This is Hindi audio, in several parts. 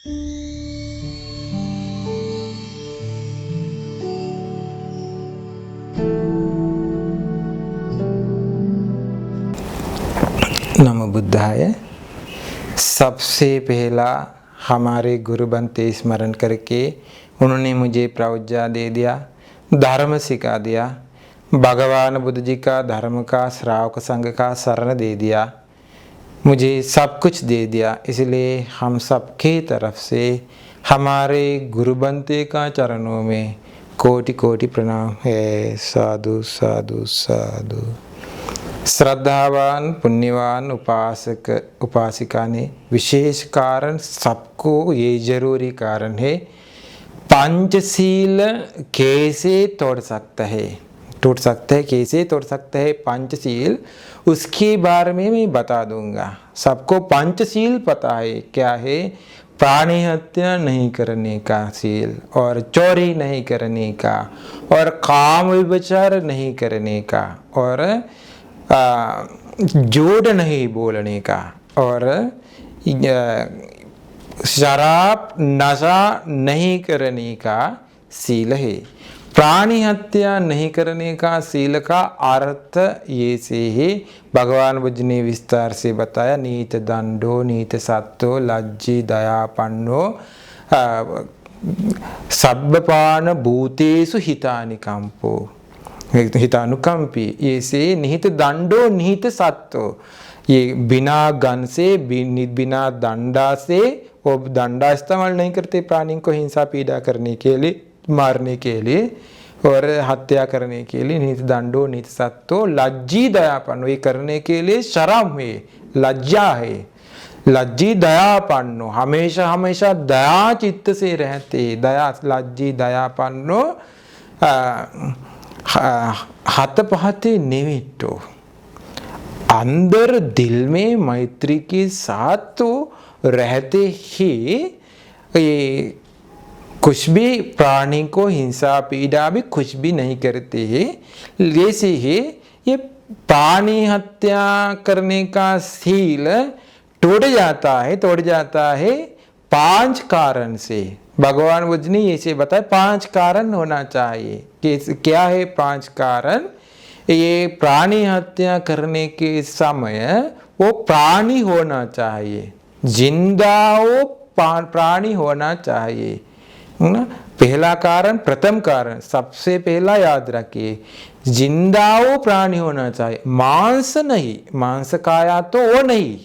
नमो बुद्धाय। सबसे पहला हमारे गुरु बनते स्मरण करके उन्होंने मुझे प्रवज्ञा दे दिया, धर्म सिखा दिया, भगवान बुद्ध जी का धर्म का श्रावक संघ का शरण दे दिया, मुझे सब कुछ दे दिया। इसलिए हम सबके तरफ से हमारे गुरु बनते का चरणों में कोटि कोटि प्रणाम है। साधु साधु साधु। श्रद्धावान पुण्यवान उपासक उपासिका ने विशेष कारण, सबको ये जरूरी कारण है, पंचशील कैसे तोड़ सकता है, टूट सकता है, कैसे तोड़ सकता है पंचशील, उसके बारे में मैं बता दूंगा। सबको पंचशील पता है क्या है? प्राणी हत्या नहीं करने का शील, और चोरी नहीं करने का, और काम विचार नहीं करने का, और झूठ नहीं बोलने का, और शराब नशा नहीं करने का शील है। प्राणी हत्या नहीं करने का शील का अर्थ ये से है, भगवान बुद्ध ने विस्तार से बताया। नीत दंडो नीत सत्तो लज्जी दयापन्नो सब्बपान भूतेषु हितानिकंपो हितानुकंपी। ये से निहित दंडो निहित सत्तो, ये बिना गन से बिना दंडा से, वो दंडा इस्तेमाल नहीं करते प्राणी को हिंसा पीड़ा करने के लिए, मारने के लिए और हत्या करने के लिए। निहित दंडो निहित सत्तो लज्जी दयापन्नो, ये करने के लिए शर्म है, लज्जा है। लज्जी दयापन्नो, हमेशा हमेशा दया चित्त से रहते, दया लज्जी दयापन्नो हतपहते निमित्तो, अंदर दिल में मैत्री के साथ तो रहते ही, ये कुछ भी प्राणी को हिंसा पीड़ा भी कुछ भी नहीं करते हैं। जैसे ही ये प्राणी हत्या करने का शील टूट जाता है 5 कारण से। भगवान बुद्ध ने ऐसे बताया 5 कारण होना चाहिए। कि क्या है 5 कारण? ये प्राणी हत्या करने के समय वो प्राणी होना चाहिए, जिंदा वो प्राणी होना चाहिए ना। पहला कारण, प्रथम कारण, सबसे पहला याद रखिए, जिंदा वो प्राणी होना चाहिए, मांस नहीं, मांस खाया तो वो नहीं,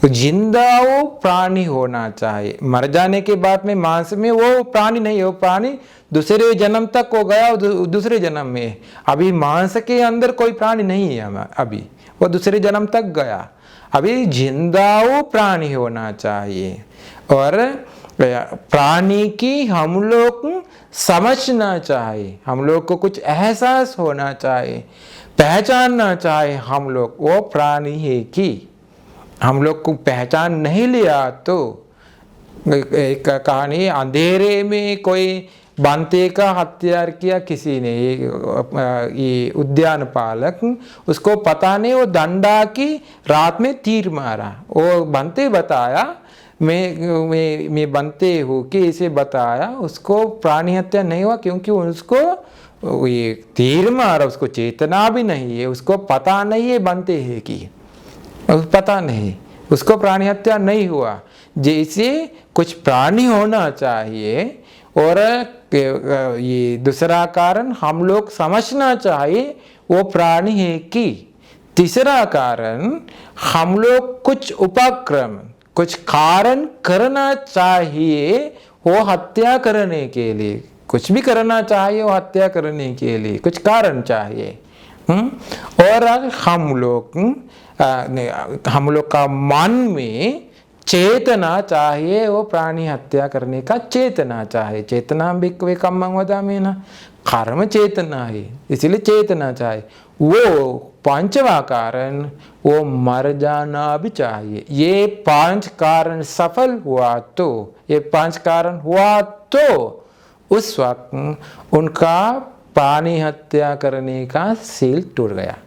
जिंदा वो प्राणी होना चाहिए। मर जाने के बाद में मांस में वो प्राणी नहीं है, वो प्राणी दूसरे जन्म तक हो गया, दूसरे जन्म में। अभी मांस के अंदर कोई प्राणी नहीं है, अभी वो दूसरे जन्म तक गया। अभी जिंदा वो प्राणी होना चाहिए, और प्राणी की हम लोग समझना चाहिए, हम लोग को कुछ एहसास होना चाहिए, पहचानना चाहिए हम लोग वो प्राणी है कि हम लोग को पहचान नहीं लिया तो। एक कहानी, अंधेरे में कोई बांते का हत्या किया किसी ने, ये उद्यान पालक, उसको पता नहीं, वो डंडा की रात में तीर मारा। वो बनते बताया, मैं बनते हूँ कि इसे बताया, उसको प्राणी हत्या नहीं हुआ क्योंकि उसको ये तीर मारा, उसको चेतना भी नहीं है, उसको पता नहीं है बनते है कि पता नहीं, उसको प्राणी हत्या नहीं हुआ। जैसे कुछ प्राणी होना चाहिए, और ये दूसरा कारण हम लोग समझना चाहिए वो प्राणी है कि। तीसरा कारण, हम लोग कुछ उपक्रम, कुछ कारण करना चाहिए वो हत्या करने के लिए, कुछ भी करना चाहिए वो हत्या करने के लिए, कुछ कारण चाहिए। और हम लोग का मन में चेतना चाहिए, वो प्राणी हत्या करने का चेतना चाहिए। चेतना भी कम वदा में ना, कर्म चेतना है, इसलिए चेतना चाहिए। वो 5वां कारण, वो मर जाना भी चाहिए। ये 5 कारण सफल हुआ तो, ये 5 कारण हुआ तो उस वक्त उनका प्राणी हत्या करने का शील टूट गया।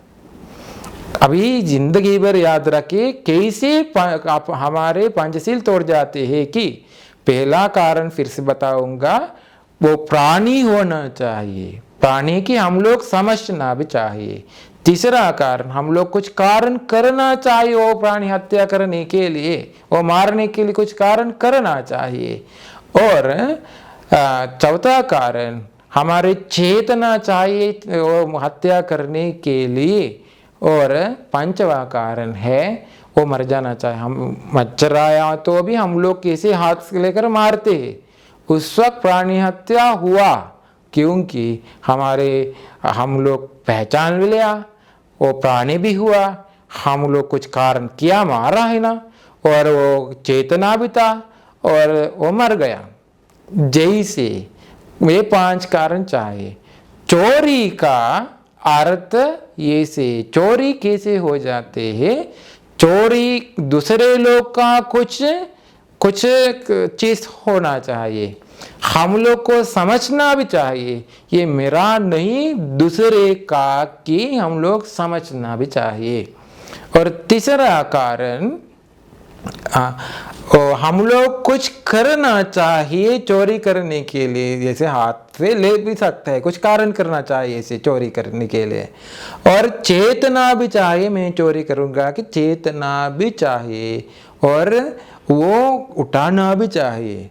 अभी जिंदगी भर याद रखे कैसे आप हमारे पंचशील तोड़ जाते हैं कि पहला कारण फिर से बताऊंगा, वो प्राणी होना चाहिए, प्राणी की हम लोग समझना भी चाहिए। तीसरा कारण, हम लोग कुछ कारण करना चाहिए वो प्राणी हत्या करने के लिए, वो मारने के लिए कुछ कारण करना चाहिए। और चौथा कारण, हमारे चेतना चाहिए वो हत्या करने के लिए। और पांचवा कारण है वो मर जाना चाहिए। हम मच्छर आया तो भी हम लोग कैसे हाथ से लेकर मारते हैं, उस वक्त प्राणी हत्या हुआ क्योंकि हम लोग पहचान भी लिया, वो प्राणी भी हुआ, हम लोग कुछ कारण किया, मारा है ना, और वो चेतना भी था और वो मर गया। जैसे ये 5 कारण चाहिए। चोरी का अर्थ ये से, चोरी कैसे हो जाते हैं, चोरी दूसरे लोग का कुछ चीज होना चाहिए, हम लोग को समझना भी चाहिए ये मेरा नहीं दूसरे का, कि हम लोग समझना भी चाहिए। और तीसरा कारण, हम लोग कुछ करना चाहिए चोरी करने के लिए, जैसे हाथ से ले भी सकता है, कुछ कारण करना चाहिए इसे चोरी करने के लिए। और चेतना भी चाहिए, मैं चोरी करूंगा कि चेतना भी चाहिए, और वो उठाना भी चाहिए।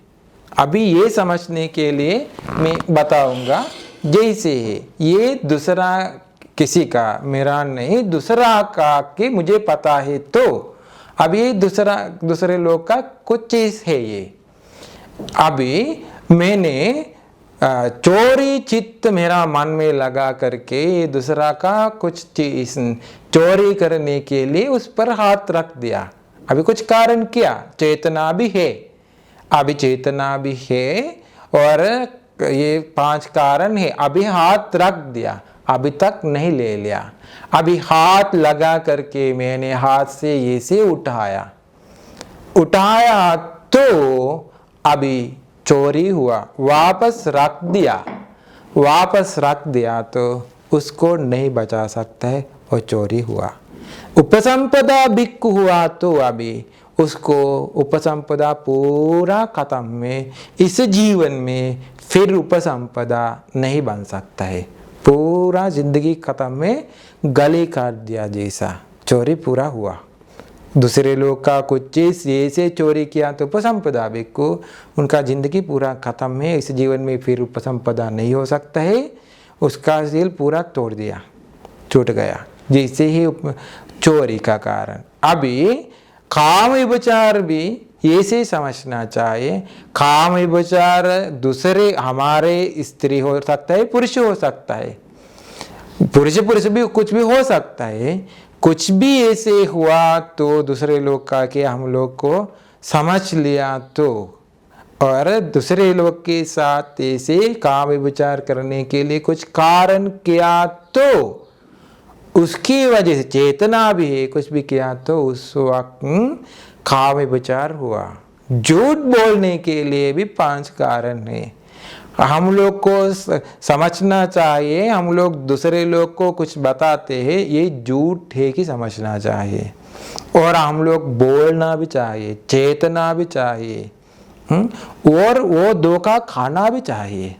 अभी ये समझने के लिए मैं बताऊंगा, जैसे ये दूसरा किसी का, मेरा नहीं दूसरा का, कि मुझे पता है, तो अब ये दूसरे लोग का कुछ चीज है। ये अभी मैंने चोरी चित्त मेरा मन में लगा करके दूसरा का कुछ चीज चोरी करने के लिए उस पर हाथ रख दिया, अभी कुछ कारण किया, चेतना भी है, अभी चेतना भी है और ये 5 कारण है। अभी हाथ रख दिया, अभी तक नहीं ले लिया, अभी हाथ लगा करके मैंने हाथ से ये से उठाया तो अभी चोरी हुआ, वापस रख दिया तो उसको नहीं बचा सकता है, वो चोरी हुआ। उपसंपदा भिक्खु हुआ तो अभी उसको उपसंपदा पूरा खत्म में, इस जीवन में फिर उपसंपदा नहीं बन सकता है, पूरा जिंदगी खत्म में गले काट दिया जैसा चोरी पूरा हुआ। दूसरे लोग का कुछ चीज ऐसे चोरी किया तो उपसंपदा भिक्खु, उनका जिंदगी पूरा खत्म है, इस जीवन में फिर उपसंपदा नहीं हो सकता है, उसका दिल पूरा तोड़ दिया, छूट गया, जैसे ही चोरी का कारण। अभी काम विचार भी ऐसे समझना चाहिए, काम विचार दूसरे हमारे स्त्री हो सकता है, पुरुष हो सकता है, पुरुष भी कुछ भी हो सकता है, कुछ भी ऐसे हुआ तो दूसरे लोग का कि हम लोग को समझ लिया तो, और दूसरे लोग के साथ ऐसे काम विचार करने के लिए कुछ कारण किया तो उसकी वजह से चेतना भी है, कुछ भी किया तो उस वक्त काम विचार हुआ। झूठ बोलने के लिए भी 5 कारण है, हम लोग को समझना चाहिए, हम लोग दूसरे लोग को कुछ बताते हैं ये झूठ है कि समझना चाहिए, और हम लोग बोलना भी चाहिए, चेतना भी चाहिए, और वो धोखा खाना भी चाहिए,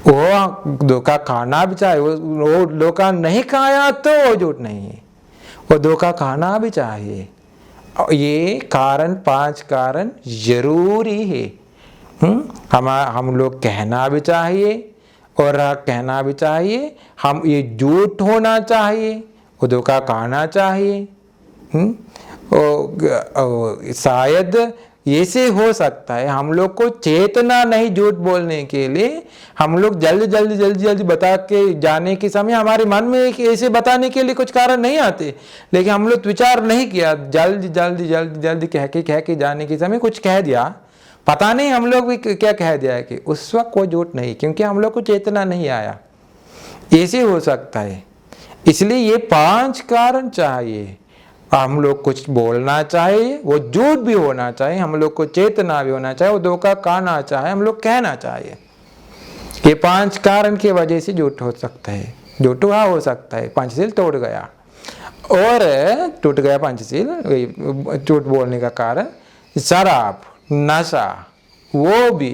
वो धोखा खाना भी चाहिए, वो धोखा नहीं खाया तो वो झूठ नहीं है, वो धोखा खाना भी चाहिए। ये कारण 5 कारण जरूरी है। हम लोग कहना भी चाहिए और कहना भी चाहिए, हम ये झूठ होना चाहिए, वो धोखा खाना चाहिए। शायद ऐसे हो सकता है हम लोग को चेतना नहीं झूठ बोलने के लिए, हम लोग जल्दी बता के जाने के समय हमारे मन में ऐसे बताने के लिए कुछ कारण नहीं आते, लेकिन हम लोग विचार नहीं किया, जल्दी कह के जाने के समय कुछ कह दिया, पता नहीं हम लोग भी क्या कह दिया है कि उस वक्त कोई झूठ नहीं, क्योंकि हम लोग को चेतना नहीं आया, ऐसे हो सकता है। इसलिए ये 5 कारण चाहिए, हम लोग कुछ बोलना चाहिए, वो झूठ भी होना चाहिए, हम लोग को चेतना भी होना चाहिए, वो धोखा खाना चाहिए, हम लोग कहना चाहिए। ये 5 कारण की वजह से झूठ हो सकता है, झूठ हुआ हो सकता है, पंचशील तोड़ गया। और टूट गया पंचशील, झूठ बोलने का कारण। शराब, नशा, वो भी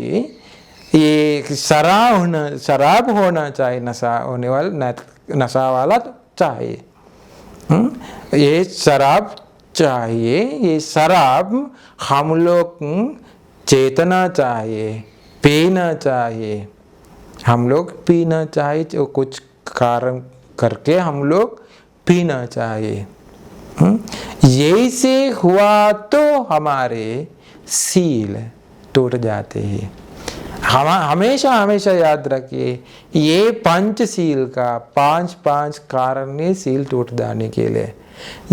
ये शराब होना चाहिए, नशा होने वाला, नशा वाला चाहिए। ये शराब चाहिए, ये शराब हम लोग चेतना चाहिए, पीना चाहिए, हम लोग पीना चाहिए, जो कुछ कारण करके हम लोग पीना चाहिए। यही से हुआ तो हमारे सील टूट जाते हैं। हम हमेशा हमेशा याद रखिए, ये पंचशील का 5 कारण है सील टूट जाने के लिए।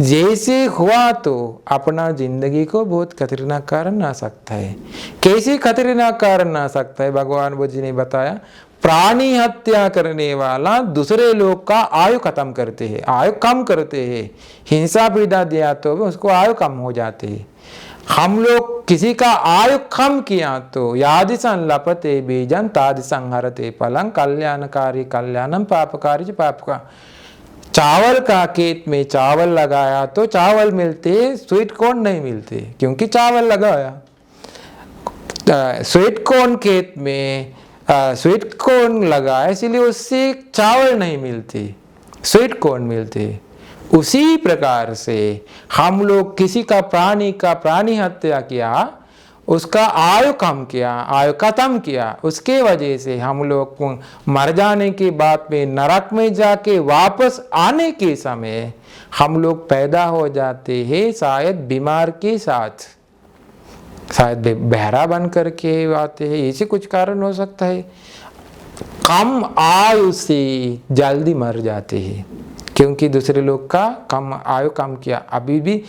जैसे हुआ तो अपना जिंदगी को बहुत खतरनाक कारण आ सकता है। कैसे खतरनाक कारण आ सकता है? भगवान बुद्ध जी ने बताया, प्राणी हत्या करने वाला दूसरे लोग का आयु खत्म करते हैं, आयु कम करते हैं। हिंसा पीड़ा दिया तो उसको आयु कम हो जाती है। हम लोग किसी का आयु कम किया तो यादि संलपते बीजन तादि संहरते फलं कल्याणकारी कल्याणम पापकारी पाप का। चावल का खेत में चावल लगाया तो चावल मिलते, स्वीट कॉर्न नहीं मिलते, क्योंकि चावल लगाया। स्वीट कॉर्न खेत में स्वीट कॉर्न लगाया, इसलिए उससे चावल नहीं मिलते, स्वीट कॉर्न मिलते। उसी प्रकार से हम लोग किसी का प्राणी हत्या किया, उसका आयु कम किया, आयु खत्म किया, उसके वजह से हम लोग को मर जाने के बाद में नरक में जाके वापस आने के समय हम लोग पैदा हो जाते हैं शायद बीमार के साथ, शायद बहरा बन करके आते हैं। ऐसे कुछ कारण हो सकता है। कम आयु से जल्दी मर जाते हैं, क्योंकि दूसरे लोग का कम किया। अभी भी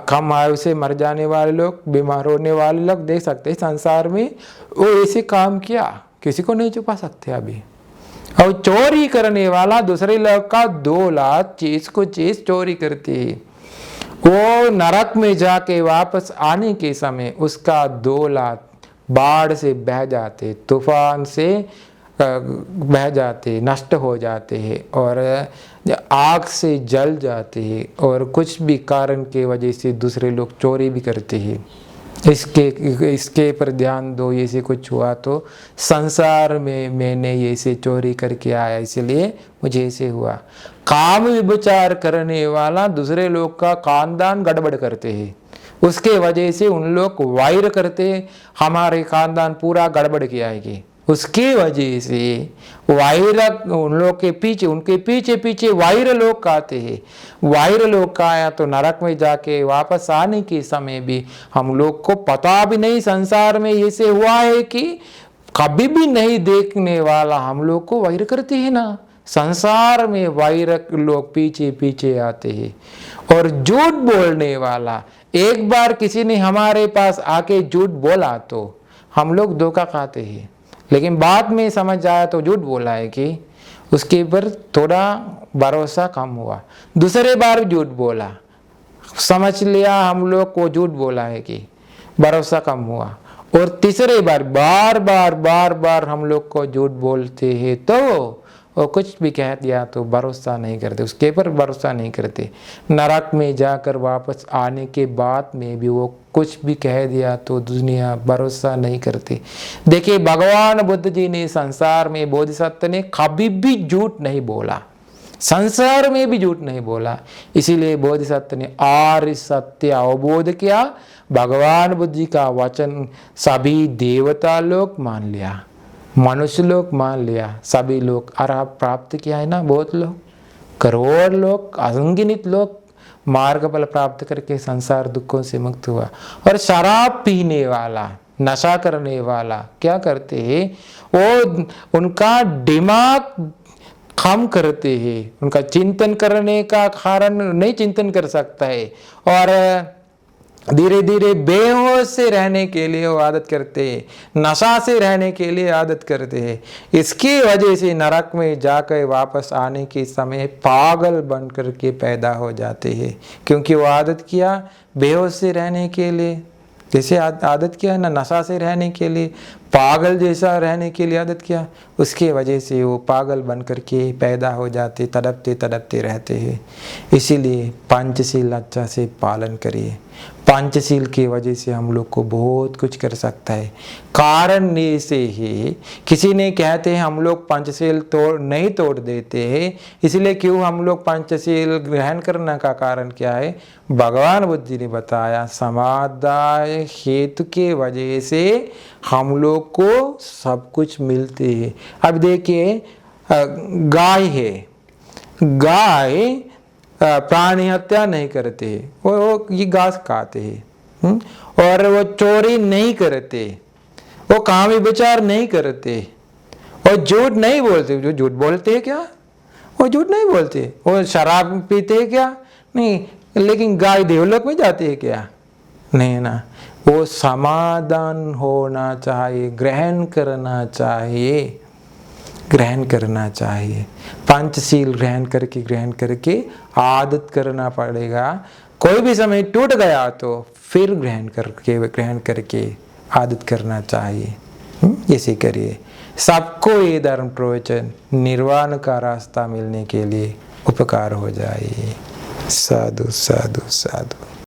कम आयु से मर जाने वाले लोग, बीमार होने वाले लोग देख सकते हैं संसार में, वो ऐसे काम किया, किसी को नहीं छुपा सकते अभी। और चोरी करने वाला दूसरे लोग का 2 लाख चीज को चीज चोरी करते है, वो नरक में जाके वापस आने के समय उसका 2 लाख बाढ़ से बह जाते, तूफान से बह जाते, नष्ट हो जाते हैं, और आग से जल जाते हैं, और कुछ भी कारण के वजह से दूसरे लोग चोरी भी करते हैं। इसके पर ध्यान दो। ऐसे कुछ हुआ तो संसार में मैंने ऐसे चोरी करके आया, इसलिए मुझे ऐसे हुआ। काम विचार करने वाला दूसरे लोग का खानदान गड़बड़ करते हैं, उसके वजह से उन लोग वायर करते, हमारे खानदान पूरा गड़बड़ किया है, उसकी वजह से वायर उन लोग के पीछे, उनके पीछे पीछे वायर लोग आते हैं। वायर लोग का आया तो नरक में जाके वापस आने के समय भी हम लोग को पता भी नहीं संसार में ऐसे हुआ है कि कभी भी नहीं देखने वाला हम लोग को वायर करते हैं ना। संसार में वायर लोग पीछे पीछे आते हैं। और झूठ बोलने वाला, एक बार किसी ने हमारे पास आके झूठ बोला तो हम लोग धोखा खाते हैं, लेकिन बाद में समझ आया तो झूठ बोला है कि उसके ऊपर थोड़ा भरोसा कम हुआ। दूसरे बार झूठ बोला, समझ लिया हम लोग को झूठ बोला है कि भरोसा कम हुआ। और तीसरे बार बार बार हम लोग को झूठ बोलते हैं तो वो कुछ भी कह दिया तो भरोसा नहीं करते, उसके ऊपर भरोसा नहीं करते। नरक में जाकर वापस आने के बाद में भी वो कुछ भी कह दिया तो दुनिया भरोसा नहीं करती। देखिए, भगवान बुद्ध जी ने संसार में, बोधिसत्व ने कभी भी झूठ नहीं बोला, संसार में भी झूठ नहीं बोला। इसीलिए बोधिसत्व ने आर्य सत्य अवबोध किया। भगवान बुद्ध जी का वचन सभी देवता लोग मान लिया, मनुष्य लोग मान लिया, सभी लोग अर्हत प्राप्त किया है ना। बहुत लोग, करोड़ लोग, अनगिनत लोग मार्ग फल प्राप्त करके संसार दुखों से मुक्त हुआ। और शराब पीने वाला, नशा करने वाला क्या करते हैं, वो उनका दिमाग कम करते हैं, उनका चिंतन करने का कारण नहीं चिंतन कर सकता है, और धीरे धीरे बेहोश से रहने के लिए वो आदत करते हैं, नशा से रहने के लिए आदत करते हैं। इसकी वजह से नरक में जाकर वापस आने के समय पागल बन करके पैदा हो जाते हैं, क्योंकि वो आदत किया बेहोश से रहने के लिए। जैसे आदत किया है ना नशा से रहने के लिए, पागल जैसा रहने के लिए आदत किया, उसके वजह से वो पागल बन करके पैदा हो जाते, तड़पते तड़पते रहते हैं। इसीलिए पंचशील अच्छा से पालन करिए। पंचशील की वजह से हम लोग को बहुत कुछ कर सकता है। कारण ये से ही किसी ने कहते हैं हम लोग पंचशील नहीं तोड़ देते हैं, इसलिए क्यों हम लोग पंचशील ग्रहण करने का कारण क्या है? भगवान बुद्ध जी ने बताया, समादाय हेतु के वजह से हम लोग को सब कुछ मिलते हैं। अब देखिए गाय है, गाय प्राणी हत्या नहीं करते, वो ये घास खाते हैं, और वो चोरी नहीं करते, वो कामी विचार नहीं करते, और झूठ नहीं बोलते। जो झूठ बोलते हैं क्या? वो झूठ नहीं बोलते। वो शराब पीते हैं क्या? नहीं। लेकिन गाय देवलोक में जाती है क्या? नहीं ना। वो समाधान होना चाहिए, ग्रहण करना चाहिए, ग्रहण करना चाहिए। पंचशील ग्रहण करके आदत करना पड़ेगा। कोई भी समय टूट गया तो फिर ग्रहण करके आदत करना चाहिए। ऐसे करिए, सबको ये धर्म प्रवचन निर्वाण का रास्ता मिलने के लिए उपकार हो जाए। साधु साधु साधु।